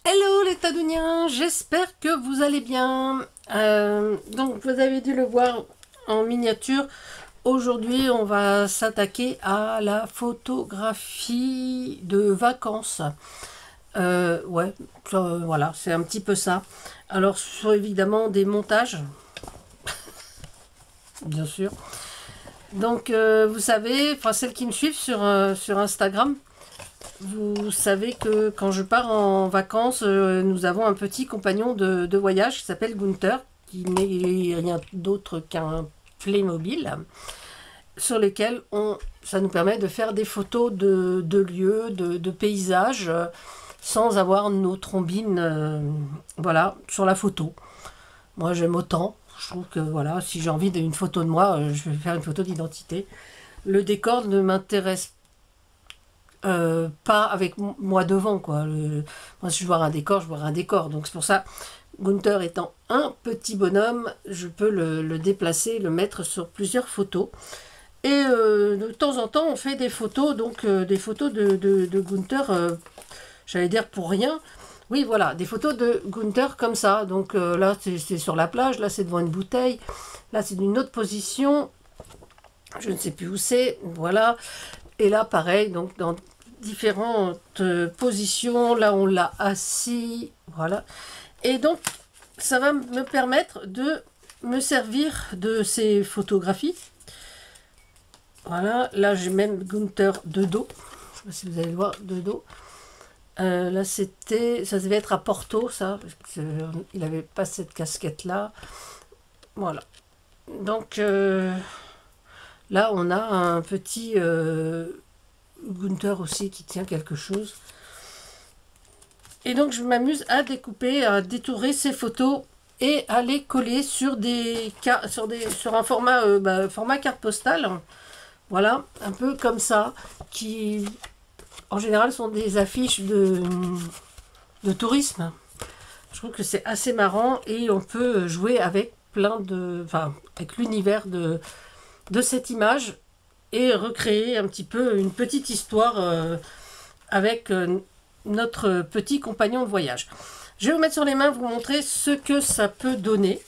Hello les Tadouniens, j'espère que vous allez bien. Donc vous avez dû le voir en miniature. Aujourd'hui on va s'attaquer à la photographie de vacances. Ouais, voilà, c'est un petit peu ça. Alors sur évidemment des montages, bien sûr. Donc vous savez, enfin celles qui me suivent sur Instagram, vous savez que quand je pars en vacances, nous avons un petit compagnon de voyage qui s'appelle Gunther, qui n'est rien d'autre qu'un Playmobil, sur lesquels ça nous permet de faire des photos de lieux, de paysages, sans avoir nos trombines voilà, sur la photo. Moi j'aime autant. Je trouve que voilà, si j'ai envie d'une photo de moi, je vais faire une photo d'identité. Le décor ne m'intéresse pas avec moi devant, quoi. Moi, si je vois un décor, je vois un décor. Donc c'est pour ça, Gunther étant un petit bonhomme, je peux le déplacer, le mettre sur plusieurs photos. Et de temps en temps, on fait des photos, donc des photos de Gunther, j'allais dire pour rien. Oui, voilà, des photos de Gunther comme ça. Donc là, c'est sur la plage, là, c'est devant une bouteille, là, c'est d'une autre position. Je ne sais plus où c'est, voilà. Et là, pareil, donc dans différentes positions. Là, on l'a assis. Voilà. Et donc, ça va me permettre de me servir de ces photographies. Voilà. Là, j'ai même Gunther de dos. Je ne sais pas si vous allez le voir, de dos. Là, c'était... Ça devait être à Porto, ça. Parce il n'avait pas cette casquette-là. Voilà. Donc, là, on a un petit... Gunther aussi qui tient quelque chose. Et donc je m'amuse à découper, à détourer ces photos et à les coller sur sur un format carte postale. Voilà, un peu comme ça, qui en général sont des affiches de tourisme. Je trouve que c'est assez marrant et on peut jouer avec avec l'univers de cette image et recréer un petit peu une petite histoire avec notre petit compagnon de voyage. Je vais vous mettre sur les mains, vous montrer ce que ça peut donner.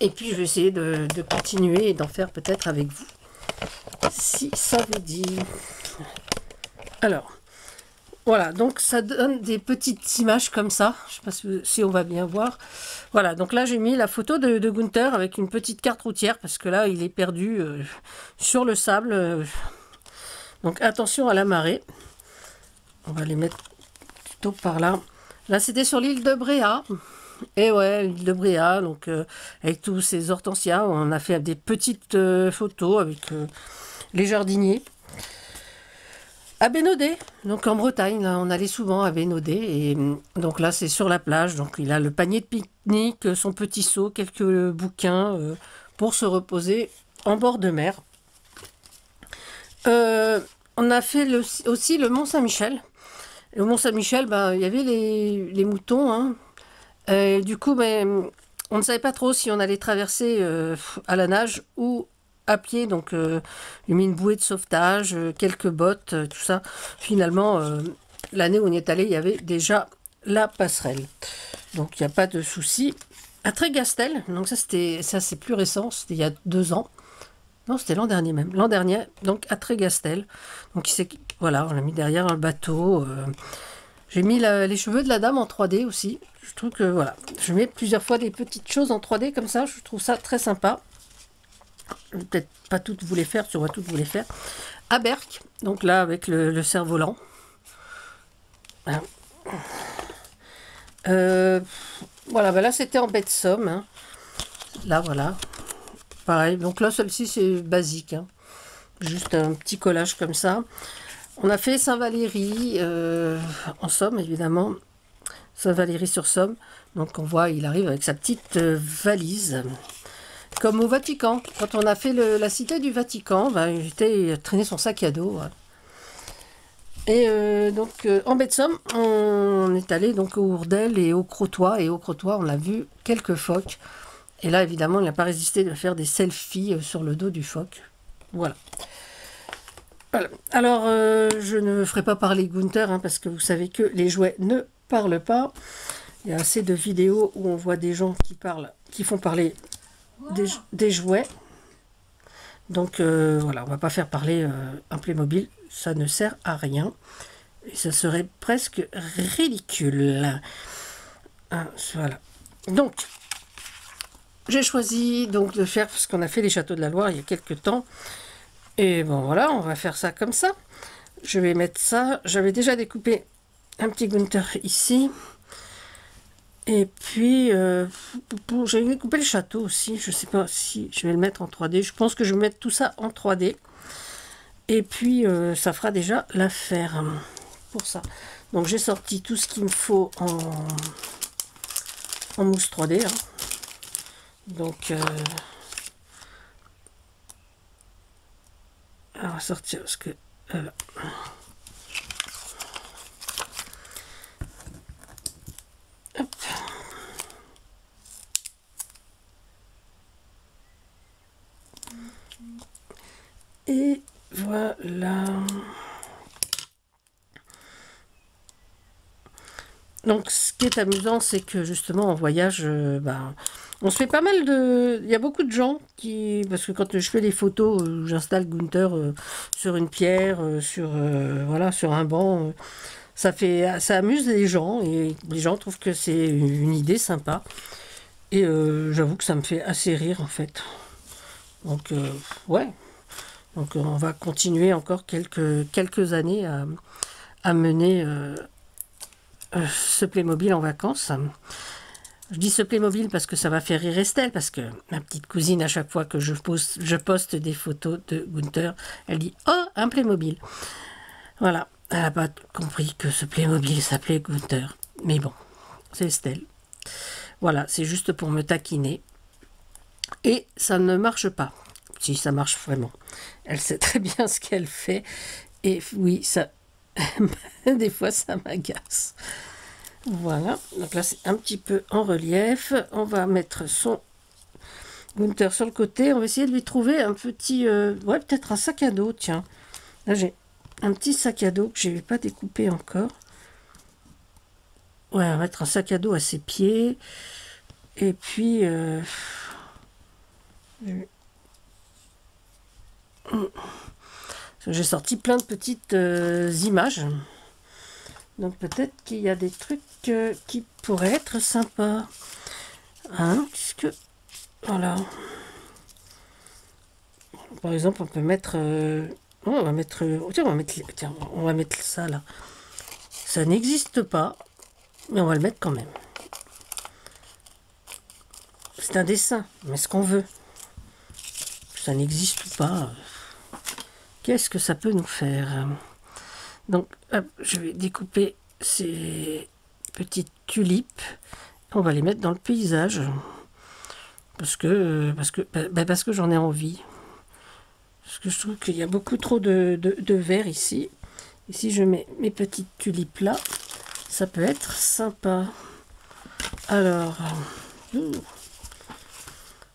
Et puis je vais essayer de continuer et d'en faire peut-être avec vous. Si ça vous dit. Alors, voilà, donc ça donne des petites images comme ça. Je ne sais pas si on va bien voir. Voilà, donc là j'ai mis la photo de Gunther avec une petite carte routière parce que là il est perdu sur le sable. Donc attention à la marée. On va les mettre plutôt par là. Là c'était sur l'île de Bréa. Et ouais, l'île de Bréa, donc avec tous ces hortensias, on a fait des petites photos avec les jardiniers. À Bénodet, donc en Bretagne, là, on allait souvent à Bénodet, et donc là c'est sur la plage, donc il a le panier de pique-nique, son petit seau, quelques bouquins pour se reposer en bord de mer. On a fait aussi le Mont-Saint-Michel. Au Mont-Saint-Michel, il y avait les moutons, hein. Du coup, on ne savait pas trop si on allait traverser à la nage ou à pied, donc j'ai mis une bouée de sauvetage, quelques bottes, tout ça. Finalement, l'année où on y est allé, il y avait déjà la passerelle. Donc il n'y a pas de souci. À Trégastel, donc ça c'est plus récent, c'était il y a 2 ans. Non, c'était l'an dernier même. L'an dernier, donc à Trégastel. Donc voilà, on l'a mis derrière un bateau. J'ai mis les cheveux de la dame en 3D aussi. Je trouve que voilà, je mets plusieurs fois des petites choses en 3D comme ça. Je trouve ça très sympa. Je vais peut-être pas toutes vous les faire, tu vois toutes vous les faire. À Berck, donc là avec le cerf-volant. Voilà, voilà là c'était en baie de Somme. Hein. Là voilà. Pareil, donc là celle-ci c'est basique. Hein. Juste un petit collage comme ça. On a fait Saint-Valéry en Somme, évidemment. Saint-Valéry-sur-Somme. Donc on voit, il arrive avec sa petite valise. Comme au Vatican. Quand on a fait la cité du Vatican, il traîné son sac à dos. Ouais. Et donc en baie de Somme, on est allé donc au Hourdel et au Crotoy. Et au Crotoy, on a vu quelques phoques. Et là, évidemment, il n'a pas résisté de faire des selfies sur le dos du phoque. Voilà. Voilà. Alors, je ne ferai pas parler Gunther, hein, parce que vous savez que les jouets ne parle pas. Il y a assez de vidéos où on voit des gens qui parlent, qui font parler des jouets. Donc voilà, on va pas faire parler un Playmobil, ça ne sert à rien. Et ça serait presque ridicule. Hein, voilà. Donc, j'ai choisi donc de faire ce qu'on a fait les châteaux de la Loire il y a quelques temps. Et bon voilà, on va faire ça comme ça. Je vais mettre ça. J'avais déjà découpé un petit Gunther ici. Et puis, j'ai découpé le château aussi. Je ne sais pas si je vais le mettre en 3D. Je pense que je vais mettre tout ça en 3D. Et puis, ça fera déjà l'affaire pour ça. Donc, j'ai sorti tout ce qu'il me faut en mousse 3D. Hein. Donc, on va sortir parce que... Hop. Et voilà. Donc, ce qui est amusant, c'est que justement, en voyage, on se fait pas mal de... Il y a beaucoup de gens qui... Parce que quand je fais des photos, j'installe Gunther sur une pierre, voilà, sur un banc. Ça amuse les gens et les gens trouvent que c'est une idée sympa. Et j'avoue que ça me fait assez rire, en fait. Donc, ouais. Donc, on va continuer encore quelques années à mener... ce Playmobil en vacances. Je dis ce Playmobil parce que ça va faire rire Estelle, parce que ma petite cousine, à chaque fois que je poste des photos de Gunther, elle dit « Oh, un Playmobil !» Voilà, elle n'a pas compris que ce Playmobil s'appelait Gunther. Mais bon, c'est Estelle. Voilà, c'est juste pour me taquiner. Et ça ne marche pas. Si, ça marche vraiment. Elle sait très bien ce qu'elle fait. Et oui, ça... des fois ça m'agace. Voilà, donc là c'est un petit peu en relief. On va mettre son Gunther sur le côté. On va essayer de lui trouver un petit ouais, peut-être un sac à dos. Tiens, là j'ai un petit sac à dos que je n'ai pas découpé encore. Ouais, on va mettre un sac à dos à ses pieds. Et puis j'ai sorti plein de petites images. Donc peut-être qu'il y a des trucs qui pourraient être sympas. Hein, puisque... Voilà. Par exemple, on peut mettre... on va mettre... tiens, on va mettre ça là. Ça n'existe pas, mais on va le mettre quand même. C'est un dessin, mais ce qu'on veut. Ça n'existe pas. Qu'est-ce que ça peut nous faire? Donc, hop, je vais découper ces petites tulipes. On va les mettre dans le paysage. Parce que j'en ai envie. Parce que je trouve qu'il y a beaucoup trop de vert ici. Et si je mets mes petites tulipes là, ça peut être sympa. Alors,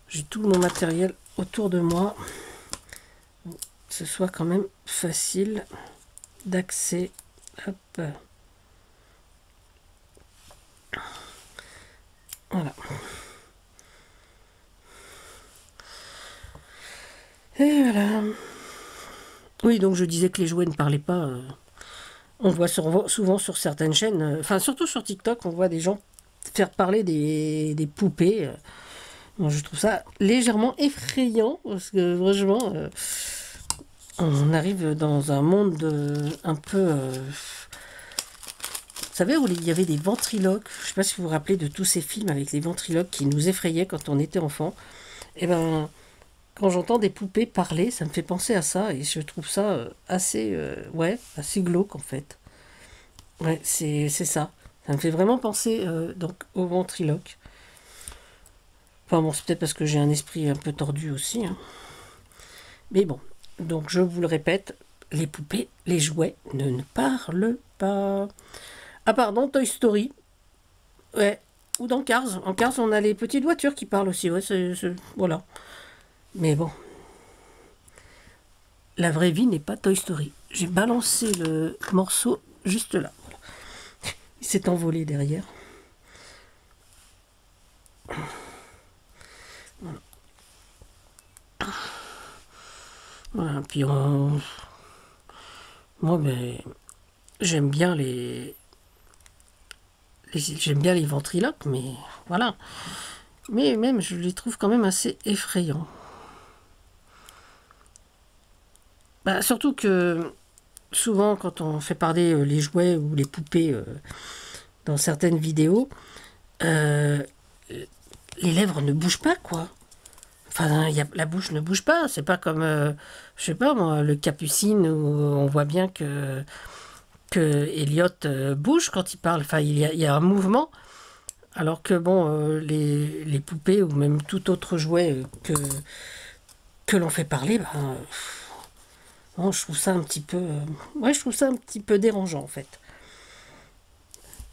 j'ai tout mon matériel autour de moi. Que ce soit quand même facile d'accès. Hop. Voilà. Et voilà. Oui, donc je disais que les jouets ne parlaient pas. On voit souvent sur certaines chaînes, enfin surtout sur TikTok, on voit des gens faire parler des poupées. Bon, je trouve ça légèrement effrayant, parce que franchement, on arrive dans un monde un peu... vous savez, où il y avait des ventriloques. Je ne sais pas si vous vous rappelez de tous ces films avec les ventriloques qui nous effrayaient quand on était enfant. Et ben, quand j'entends des poupées parler, ça me fait penser à ça. Et je trouve ça assez, ouais, assez glauque en fait. Ouais, c'est ça. Ça me fait vraiment penser donc au ventriloque. Enfin bon, c'est peut-être parce que j'ai un esprit un peu tordu aussi. Hein. Mais bon, donc je vous le répète, les poupées, les jouets ne parlent pas. Ah pardon, Toy Story. Ouais. Ou dans Cars. En Cars, on a les petites voitures qui parlent aussi. Ouais, voilà. Mais bon. La vraie vie n'est pas Toy Story. J'ai balancé le morceau juste là. Voilà. Il s'est envolé derrière. Voilà. Voilà, puis moi, ben, j'aime bien j'aime bien les ventriloques, mais voilà. Mais même, je les trouve quand même assez effrayants. Bah, surtout que souvent, quand on fait parler les jouets ou les poupées dans certaines vidéos, euh, les lèvres ne bougent pas, quoi. Enfin, la bouche ne bouge pas. C'est pas comme, je sais pas moi, le Capucine où on voit bien que Elliot bouge quand il parle. Enfin, il y a un mouvement. Alors que bon, les poupées ou même tout autre jouet que l'on fait parler, ben, bon, je trouve ça un petit peu, ouais, je trouve ça un petit peu dérangeant en fait.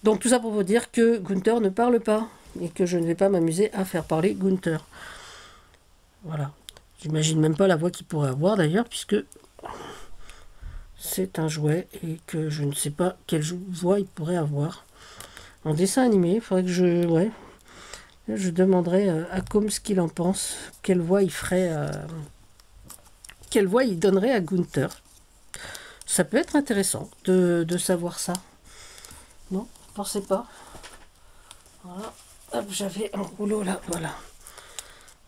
Donc tout ça pour vous dire que Gunther ne parle pas et que je ne vais pas m'amuser à faire parler Gunther. Voilà. J'imagine même pas la voix qu'il pourrait avoir d'ailleurs, puisque c'est un jouet et que je ne sais pas quelle voix il pourrait avoir. En dessin animé, il faudrait que je demanderai à Com ce qu'il en pense, quelle voix il ferait, quelle voix il donnerait à Gunther. Ça peut être intéressant de savoir ça. Non, vous pensez pas? Voilà. Hop, j'avais un rouleau là, voilà.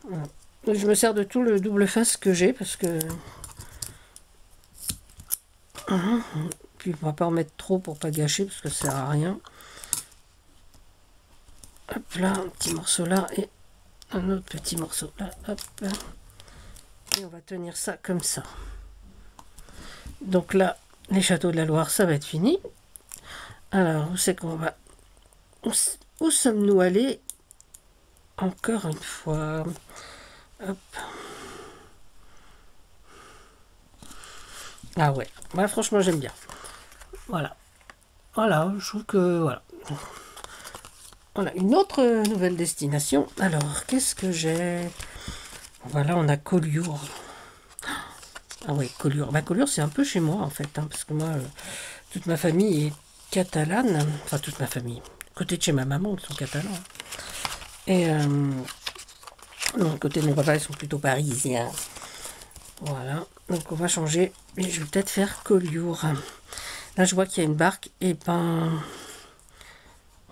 Voilà. Je me sers de tout le double face que j'ai parce que puis on va pas en mettre trop pour pas gâcher parce que ça sert à rien. Hop là, un petit morceau là et un autre petit morceau là. Hop. Et on va tenir ça comme ça. Donc là, les châteaux de la Loire, ça va être fini. Alors, où c'est qu'on va? Où sommes-nous allés? Encore une fois. Hop. Ah ouais, moi franchement j'aime bien. Voilà. Voilà, je trouve que voilà. Voilà, une autre nouvelle destination. Alors, qu'est-ce que j'ai? Voilà, on a Collioure. Ah ouais, Collioure. Bah, Collioure, c'est un peu chez moi en fait, hein, parce que moi, toute ma famille est catalane. Enfin, toute ma famille. Côté de chez ma maman, ils sont catalans. Et non, côté de mon papa, ils sont plutôt parisiens. Voilà, donc on va changer. Et je vais peut-être faire Collioure. Là, je vois qu'il y a une barque. Et ben,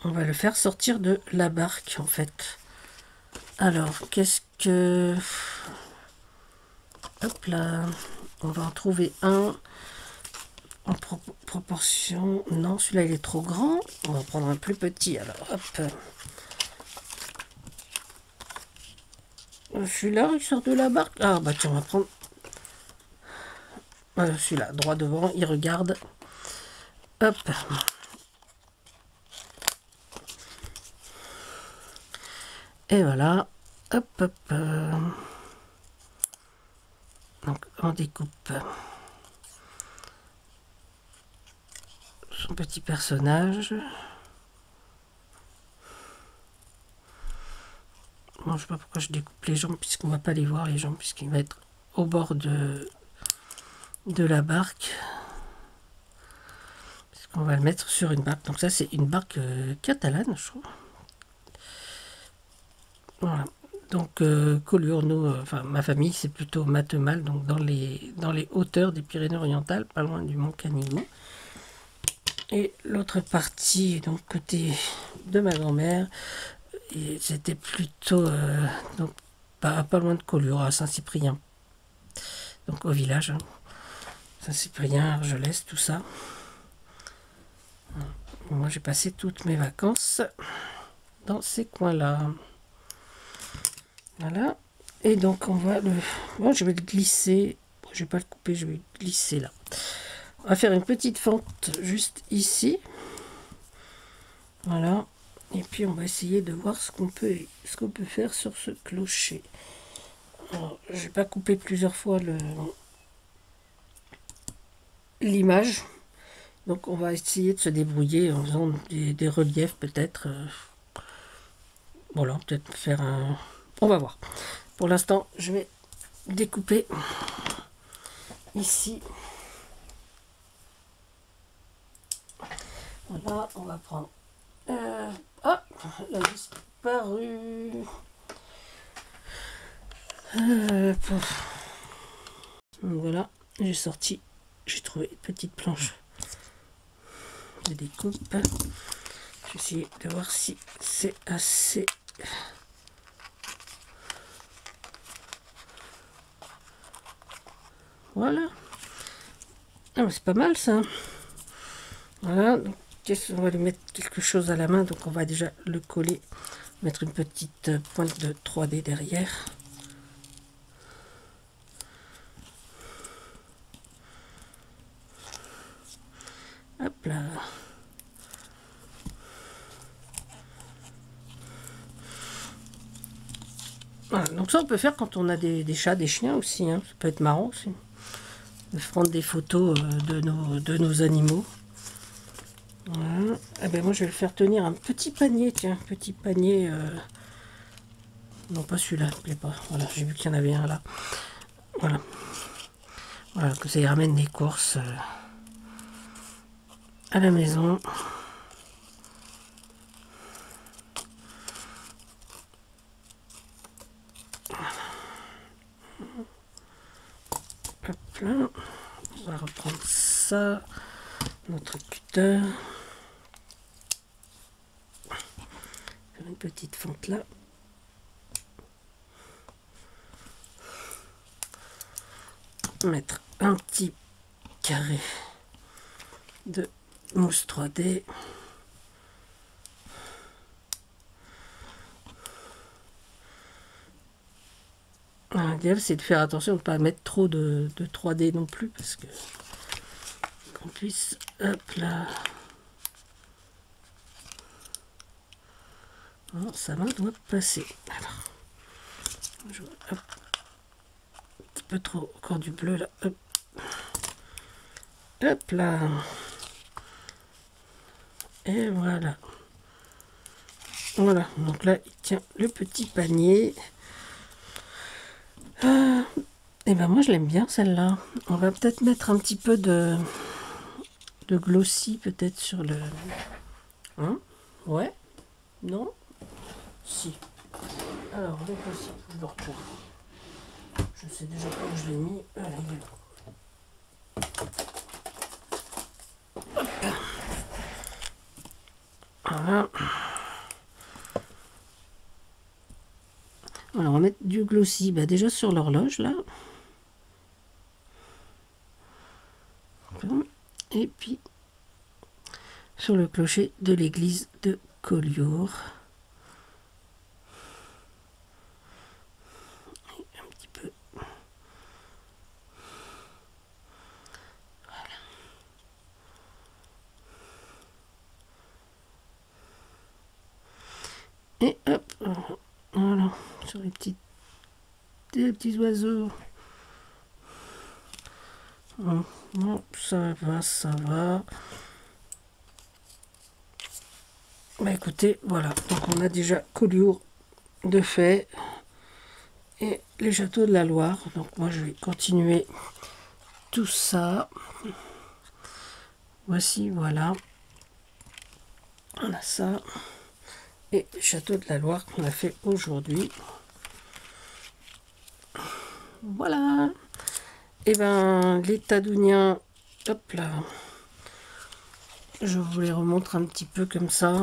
on va le faire sortir de la barque, en fait. Alors, qu'est-ce que... Hop là. On va en trouver un en proportion. Non, celui-là, il est trop grand. On va prendre un plus petit. Alors, hop. Celui-là, il sort de la barque. Ah, bah tiens, on va prendre... celui-là, droit devant, il regarde. Hop. Et voilà. Hop, hop. Donc, on découpe son petit personnage. Bon, je sais pas pourquoi je découpe les jambes, puisqu'on va pas les voir, les jambes, puisqu'il va être au bord de la barque. On va le mettre sur une barque. Donc ça, c'est une barque catalane, je trouve. Voilà. Donc, Collioure, nous, enfin, ma famille, c'est plutôt Matemal, donc dans les hauteurs des Pyrénées-Orientales, pas loin du Mont Canigou. Et l'autre partie, donc côté de ma grand-mère, c'était plutôt donc pas loin de Collioure, à Saint-Cyprien. Donc au village, hein. Saint-Cyprien, Argelès, tout ça. Moi, j'ai passé toutes mes vacances dans ces coins-là. Voilà. Et donc, on va le... Bon, je vais le glisser. Bon, je vais pas le couper, je vais le glisser là. On va faire une petite fente juste ici. Voilà. Et puis, on va essayer de voir ce qu'on peut faire sur ce clocher. Alors, je vais pas couper plusieurs fois l'image. Donc on va essayer de se débrouiller en faisant des reliefs peut-être. Voilà, peut-être faire un... On va voir. Pour l'instant, je vais découper ici. Voilà, on va prendre Ah, elle a disparu. Voilà, j'ai sorti, j'ai trouvé une petite planche de découpe. Je vais essayer de voir si c'est assez. Voilà. Ah, c'est pas mal ça. Voilà, donc on va lui mettre quelque chose à la main, donc on va déjà le coller, mettre une petite pointe de 3D derrière. Hop là. Voilà, donc ça on peut faire quand on a des chats, des chiens aussi, hein. Ça peut être marrant aussi. De prendre des photos de nos animaux. Voilà. Ah ben moi je vais le faire tenir un petit panier, tiens, petit panier. Non pas celui-là, il plaît pas. Voilà, j'ai vu qu'il y en avait un là. Voilà. Voilà, que ça y ramène des courses à la maison. Hop là. On va reprendre ça. Notre cutter. Faire une petite fente là. Mettre un petit carré de mousse 3D. L'idéal c'est de faire attention de ne pas mettre trop de 3D non plus parce que qu'on puisse, hop là, oh, sa main doit passer. Alors, je vois, hop, un petit peu trop, encore du bleu là, hop, hop là, et voilà. Voilà, donc là il tient le petit panier. Et ben moi je l'aime bien celle-là. On va peut-être mettre un petit peu de glossy peut-être sur le... Hein? Ouais? Non? Si. Alors le glossy, je le retrouve. Je sais déjà pas où je l'ai mis. Voilà, il est là. Hop. Voilà. Alors on va mettre du glossy bah, déjà sur l'horloge là. Et puis sur le clocher de l'église de Collioure. Un petit peu. Voilà. Et hop, voilà, sur les petits oiseaux. Bon, ça va, ça va. Bah écoutez, voilà, donc on a déjà Collioure de fait et les châteaux de la Loire. Donc moi je vais continuer tout ça. Voici, voilà. On a ça. Et les châteaux de la Loire qu'on a fait aujourd'hui. Voilà. Et ben les Tadouniens, hop là. Je vous les remontre un petit peu comme ça.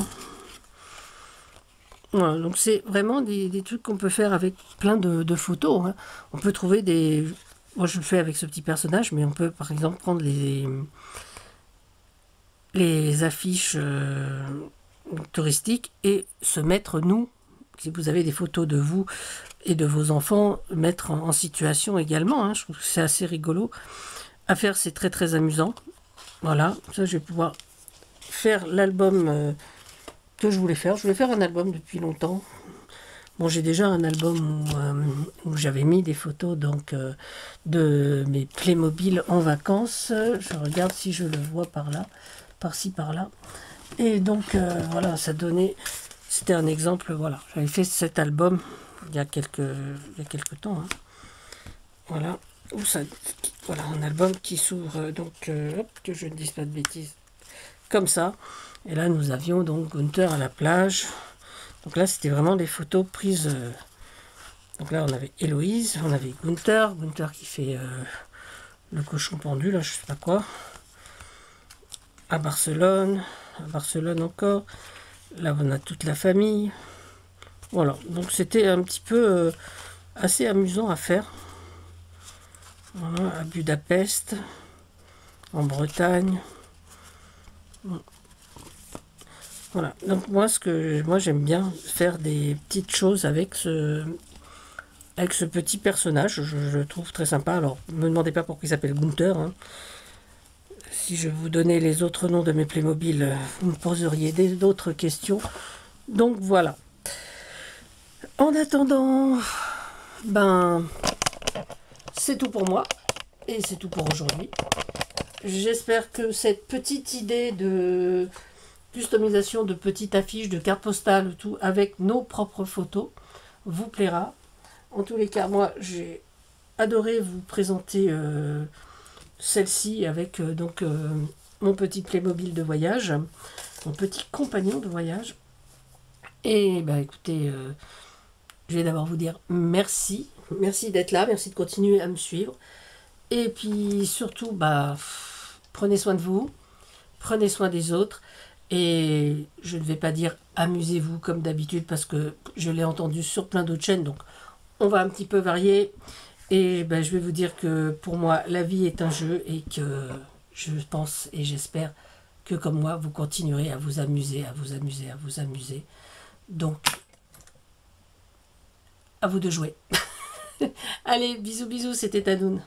Voilà, donc c'est vraiment des trucs qu'on peut faire avec plein de photos. Hein. On peut trouver des... Moi je le fais avec ce petit personnage, mais on peut par exemple prendre les affiches touristiques et se mettre nous, si vous avez des photos de vous et de vos enfants, mettre en situation également. Hein. Je trouve que c'est assez rigolo. À faire, c'est très très amusant. Voilà, ça je vais pouvoir faire l'album que je voulais faire. Je voulais faire un album depuis longtemps. Bon, j'ai déjà un album où j'avais mis des photos donc de mes Playmobil en vacances. Je regarde si je le vois par là, par-ci, par-là. Et donc voilà, ça donnait... C'était un exemple, voilà. J'avais fait cet album il y a quelques temps. Hein. Voilà. Où ça, voilà, un album qui s'ouvre, donc, hop, que je ne dise pas de bêtises, comme ça. Et là, nous avions donc Gunther à la plage. Donc là, c'était vraiment des photos prises. Donc là, on avait Héloïse, on avait Gunther. Gunther qui fait le cochon pendu, là, je sais pas quoi. À Barcelone encore. Là, on a toute la famille. Voilà, donc c'était un petit peu assez amusant à faire. Voilà, à Budapest, en Bretagne. Voilà, donc moi j'aime bien faire des petites choses avec ce petit personnage, je le trouve très sympa. Alors, ne me demandez pas pourquoi il s'appelle Gunther, hein. Si je vous donnais les autres noms de mes Playmobil, vous me poseriez d'autres questions. Donc voilà. En attendant, ben, c'est tout pour moi. Et c'est tout pour aujourd'hui. J'espère que cette petite idée de customisation de petites affiches, de cartes postales, tout avec nos propres photos, vous plaira. En tous les cas, moi, j'ai adoré vous présenter celle-ci avec mon petit Playmobil de voyage, mon petit compagnon de voyage. Et bah écoutez, je vais d'abord vous dire merci. Merci d'être là, merci de continuer à me suivre. Et puis surtout, bah, prenez soin de vous, prenez soin des autres. Et je ne vais pas dire amusez-vous comme d'habitude parce que je l'ai entendu sur plein d'autres chaînes. Donc on va un petit peu varier. Et ben, je vais vous dire que pour moi, la vie est un jeu et que je pense et j'espère que comme moi, vous continuerez à vous amuser, à vous amuser, à vous amuser. Donc, à vous de jouer. Allez, bisous, bisous, c'était Tanoun.